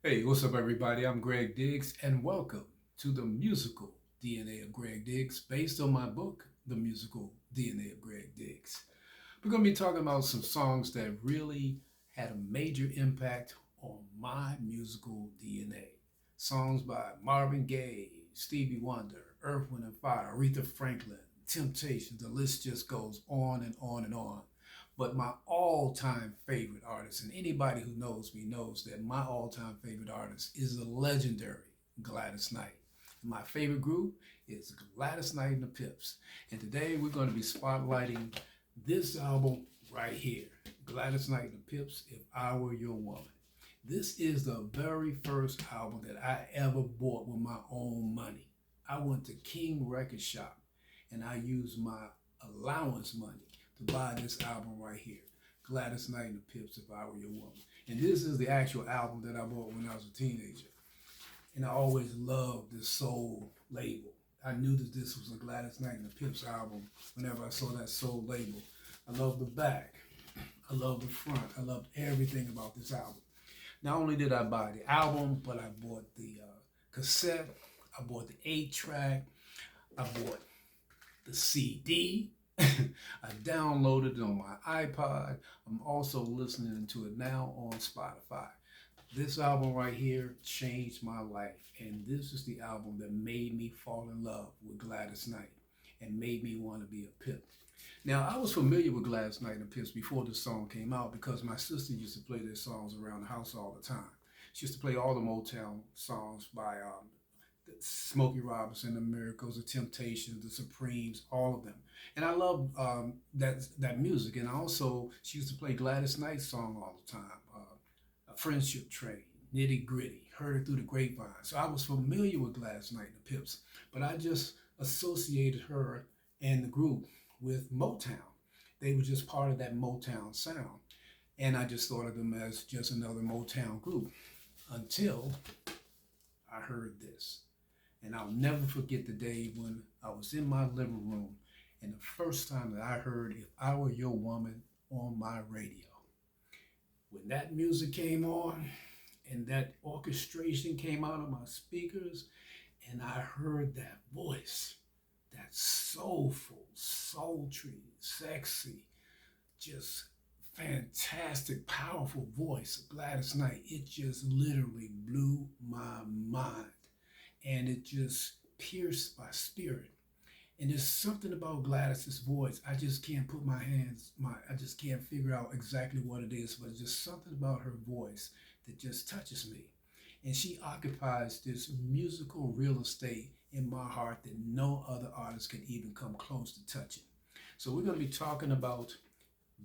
Hey, what's up, everybody? I'm Greg Diggs, and welcome to the musical DNA of Greg Diggs, based on my book, The Musical DNA of Greg Diggs. We're going to be talking about some songs that really had a major impact on my musical DNA. Songs by Marvin Gaye, Stevie Wonder, Earth, Wind and Fire, Aretha Franklin, Temptation. The list just goes on and on and on. But my all-time favorite artist, and anybody who knows me knows that my all-time favorite artist is the legendary Gladys Knight. My favorite group is Gladys Knight and the Pips. And today we're going to be spotlighting this album right here, Gladys Knight and the Pips, If I Were Your Woman. This is the very first album that I ever bought with my own money. I went to King Record Shop and I used my allowance money to buy this album right here, Gladys Knight and the Pips, If I Were Your Woman. And this is the actual album that I bought when I was a teenager. And I always loved this soul label. I knew that this was a Gladys Knight and the Pips album whenever I saw that soul label. I love the back. I love the front. I loved everything about this album. Not only did I buy the album, but I bought the cassette. I bought the 8-track. I bought the CD. I downloaded it on my iPod. I'm also listening to it now on Spotify. This album right here changed my life, and this is the album that made me fall in love with Gladys Knight and made me want to be a Pip. Now, I was familiar with Gladys Knight and the Pips before this song came out because my sister used to play their songs around the house all the time. She used to play all the Motown songs by Smokey Robinson, the Miracles, the Temptations, the Supremes, all of them. And I love that music. And also, she used to play Gladys Knight's song all the time, A Friendship Train, Nitty Gritty, Heard It Through the Grapevine. So I was familiar with Gladys Knight and the Pips, but I just associated her and the group with Motown. They were just part of that Motown sound. And I just thought of them as just another Motown group until I heard this. And I'll never forget the day when I was in my living room and the first time that I heard If I Were Your Woman on my radio. When that music came on and that orchestration came out of my speakers and I heard that voice, that soulful, sultry, sexy, just fantastic, powerful voice of Gladys Knight, it just literally blew my mind. And it just pierced my spirit. And there's something about Gladys's voice. I just can't put I just can't figure out exactly what it is, but it's just something about her voice that just touches me. And she occupies this musical real estate in my heart that no other artist can even come close to touching. So we're going to be talking about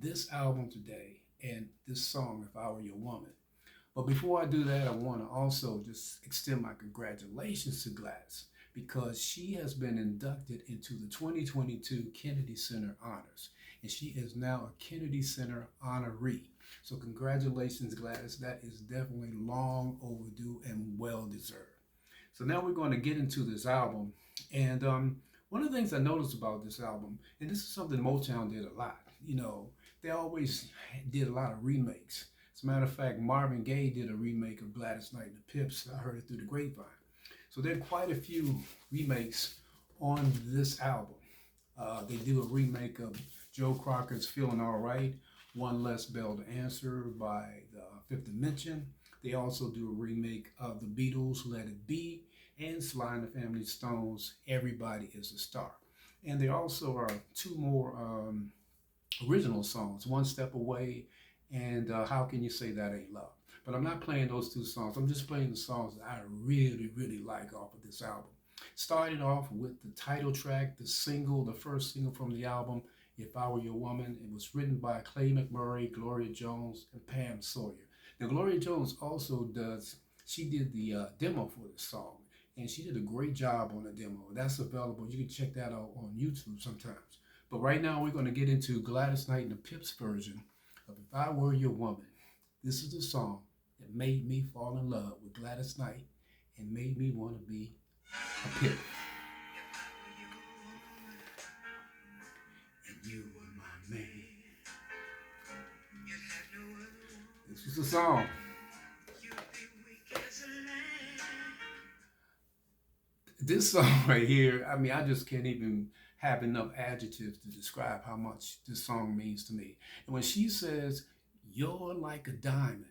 this album today and this song, If I Were Your Woman. But before I do that, I want to also just extend my congratulations to Gladys because she has been inducted into the 2022 Kennedy Center Honors. And she is now a Kennedy Center honoree. So congratulations, Gladys. That is definitely long overdue and well deserved. So now we're going to get into this album. And one of the things I noticed about this album, and this is something Motown did a lot, they always did a lot of remakes. As a matter of fact, Marvin Gaye did a remake of Gladys Knight and the Pips. I heard it through the grapevine. So there are quite a few remakes on this album. They do a remake of Joe Crocker's Feeling All Right, One Less Bell to Answer by the Fifth Dimension. They also do a remake of the Beatles' Let It Be and Sly and the Family Stone's Everybody is a Star. And there also are two more original songs, One Step Away and How Can You Say That Ain't Love. But I'm not playing those two songs. I'm just playing the songs that I really, really like off of this album. Starting off with the title track, the first single from the album, If I Were Your Woman. It was written by Clay McMurray, Gloria Jones, and Pam Sawyer. Now, Gloria Jones also she did the demo for this song, and she did a great job on the demo. That's available. You can check that out on YouTube sometimes. But right now, we're going to get into Gladys Knight and the Pips version of If I Were Your Woman. This is the song that made me fall in love with Gladys Knight and made me want to be a Pip. And you were my man. This was the song. This song right here, I mean, I just can't even have enough adjectives to describe how much this song means to me. And when she says, "You're like a diamond,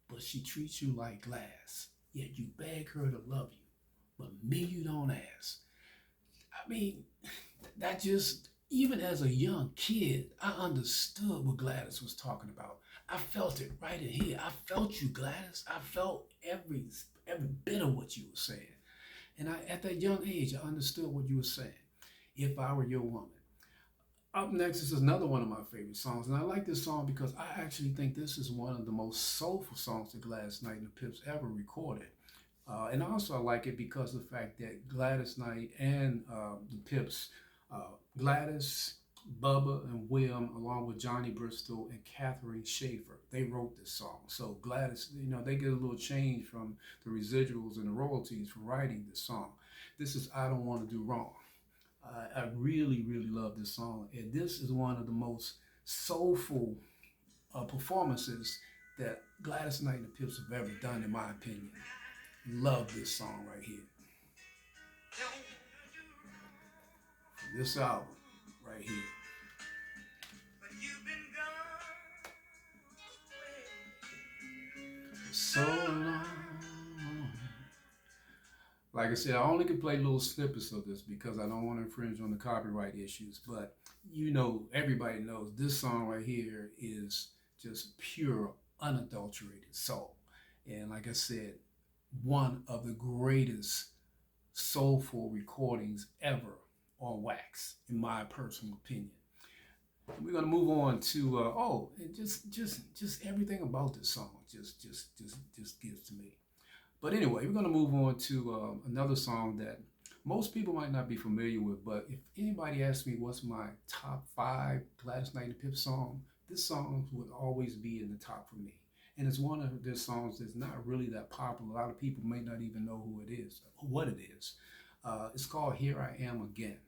but she treats you like glass, yet you beg her to love you, but me you don't ask." I mean, that just, even as a young kid, I understood what Gladys was talking about. I felt it right in here. I felt you, Gladys. I felt every bit of what you were saying. And at that young age, I understood what you were saying. If I were your woman. Up next is another one of my favorite songs, and I like this song because I actually think this is one of the most soulful songs that Gladys Knight and the Pips ever recorded. And also, I like it because of the fact that Gladys Knight and the Pips, Gladys, Bubba, and William, along with Johnny Bristol and Catherine Schaefer, they wrote this song. So Gladys, they get a little change from the residuals and the royalties for writing this song. This is "I Don't Want to Do Wrong." I really, really love this song, and this is one of the most soulful performances that Gladys Knight and the Pips have ever done, in my opinion. Love this song right here. This album right here. So long. Like I said, I only can play little snippets of this because I don't want to infringe on the copyright issues. But everybody knows this song right here is just pure, unadulterated soul. And like I said, one of the greatest soulful recordings ever on wax, in my personal opinion. We're gonna move on to and just everything about this song just gives to me. But anyway, we're going to move on to another song that most people might not be familiar with. But if anybody asks me what's my top 5 Gladys Knight and the Pips song, this song would always be in the top for me. And it's one of their songs that's not really that popular. A lot of people may not even know who it is, what it is. It's called "Here I Am Again,"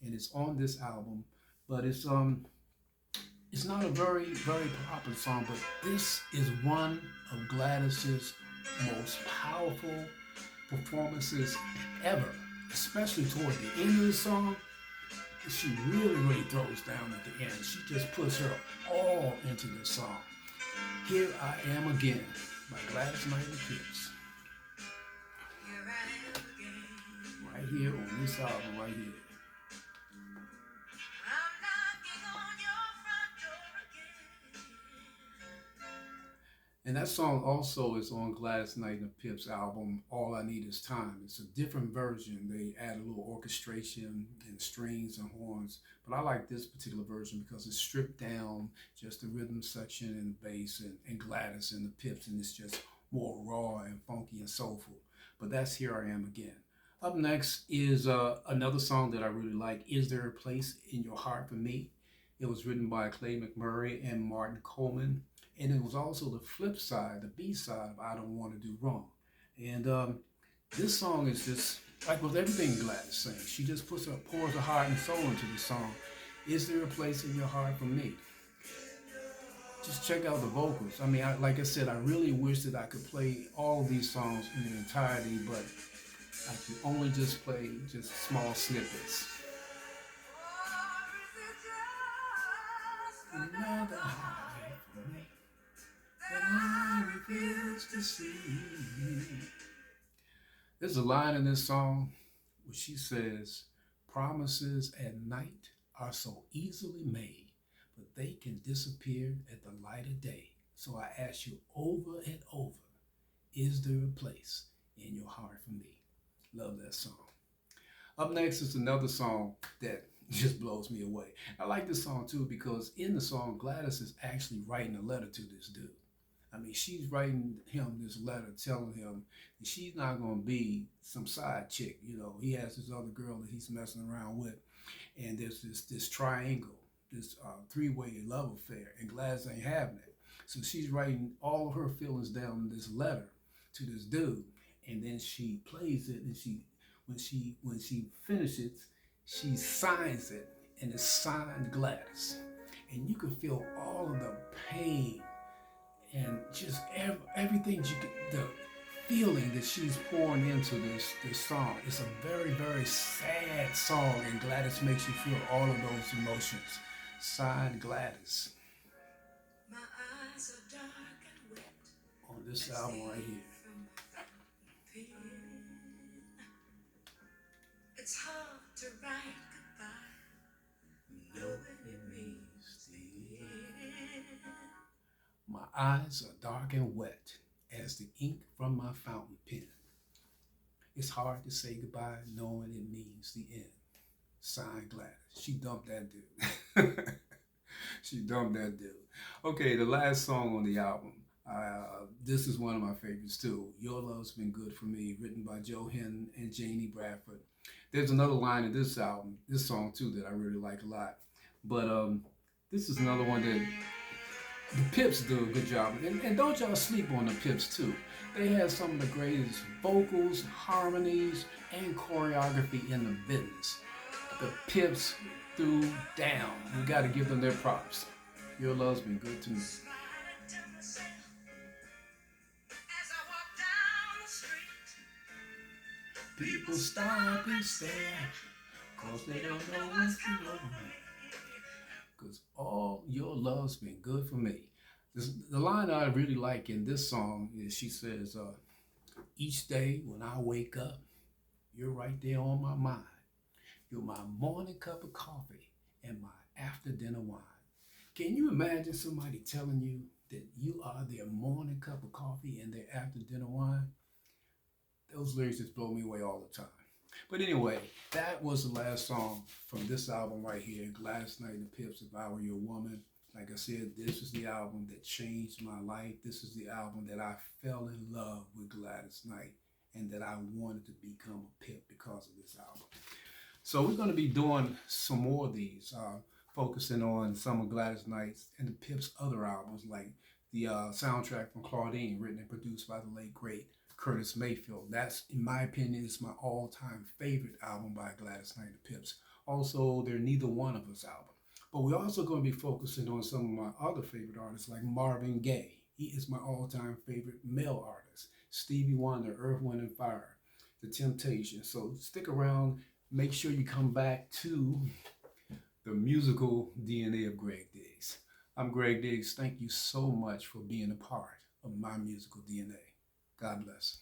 and it's on this album. But it's not a very, very popular song, but this is one of Gladys's most powerful performances ever, especially toward the end of the song. She really, really throws down at the end. She just puts her all into this song. "Here I Am Again" by Gladys Knight and the Pips. Right here on this album right here. And that song also is on Gladys Knight and the Pips album, "All I Need Is Time." It's a different version. They add a little orchestration and strings and horns. But I like this particular version because it's stripped down, just the rhythm section and the bass and Gladys and the Pips, and it's just more raw and funky and soulful. But that's "Here I Am Again." Up next is another song that I really like, "Is There a Place in Your Heart for Me?" It was written by Clay McMurray and Martin Coleman. And it was also the flip side, the B side of "I Don't Want to Do Wrong." And this song is just like with everything Gladys sings. She just pours her heart and soul into the song. "Is there a place in your heart for me?" Just check out the vocals. I mean, like I said, I really wish that I could play all of these songs in their entirety, but I can only just play just small snippets. Another heart for me that I refuse to see. There's a line in this song where she says, "Promises at night are so easily made, but they can disappear at the light of day. So I ask you over and over, is there a place in your heart for me?" Love that song. Up next is another song that just blows me away. I like this song too because in the song, Gladys is actually writing a letter to this dude. I mean, she's writing him this letter telling him that she's not going to be some side chick. He has this other girl that he's messing around with, and there's this triangle, this three-way love affair, and Gladys ain't having it. So she's writing all of her feelings down in this letter to this dude, and then she plays it, and when she finishes, she signs it, and it's signed Gladys. And you can feel all of the pain and just everything the feeling that she's pouring into this song. It's a very, very sad song, and Gladys makes you feel all of those emotions. Signed Gladys My eyes are dark and wet on this as the album right here. ink from my fountain pen. It's hard to write goodbye, knowing it means the end. My eyes are dark and wet as the ink from my fountain pen. It's hard to say goodbye knowing it means the end. Signed Gladys. She dumped that dude. She dumped that dude. Okay, the last song on the album. This is one of my favorites too. Your Love's Been Good for Me, written by Joe Hinton and Janie Bradford. There's another line in this album, this song too, that I really like a lot. But this is another one that the Pips do a good job. And don't y'all sleep on the Pips too. They have some of the greatest vocals, harmonies, and choreography in the business. The Pips threw down. We got to give them their props. Your Love's Been Good to Me. Smiling to myself as I walk down the street. People stop and stare, cause they don't know what's below me. Cause all your love's been good for me. The line I really like in this song is she says, each day when I wake up, you're right there on my mind. You're my morning cup of coffee and my after dinner wine. Can you imagine somebody telling you that you are their morning cup of coffee and their after dinner wine? Those lyrics just blow me away all the time. But anyway, that was the last song from this album right here, Gladys Knight and the Pips, If I Were Your Woman. Like I said, this is the album that changed my life. This is the album that I fell in love with Gladys Knight and that I wanted to become a Pip because of this album. So we're going to be doing some more of these, focusing on some of Gladys Knight's and the Pips' other albums, like the soundtrack from Claudine, written and produced by the late, great Curtis Mayfield. That's, in my opinion, is my all-time favorite album by Gladys Knight and the Pips. Also, their Neither One of Us album. But we're also going to be focusing on some of my other favorite artists, like Marvin Gaye. He is my all-time favorite male artist. Stevie Wonder, Earth, Wind, and Fire, The Temptations. So stick around. Make sure you come back to the musical DNA of Greg Diggs. I'm Greg Diggs. Thank you so much for being a part of my musical DNA. God bless.